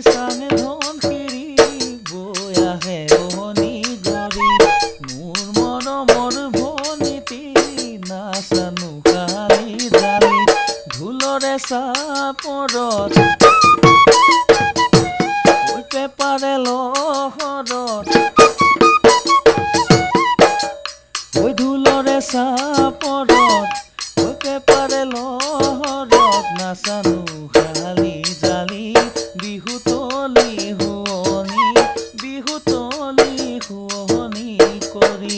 চাঙে ধন খিৰি বৈ আহে বহনি গৰি মোৰ মৰমৰ ভনীতি নাচানো কালি জালি ঢোলৰে চাপৰত পেপাৰে লহৰত ঢোলৰে চাপৰত পেপাৰে লহৰত নাচানো কালি জালি বিহুতলি শুৱনি কৰি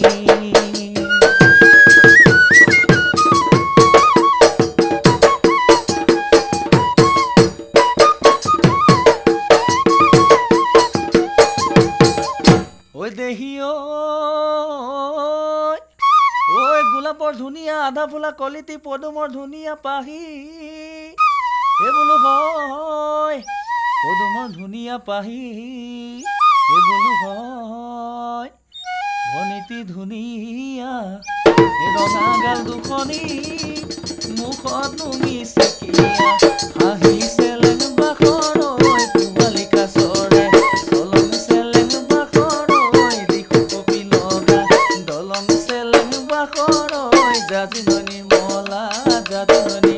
দেহি ঐ গোলাপৰ ধুনীয়া আধা ফুলা কলিতি পদুমৰ ধুনীয়া পাহি এই বোলো হয় পদুমৰ ধুনীয়া পাহি এই বোলো হয় ভনীতি ধুনীয়া এই ৰঙা গাল দুখনি মুখত নুমি চিকিয়া হাঁহি চেলেং বাখৰ পোৱালি কাছৰে জাজিননি মলা জাজিননি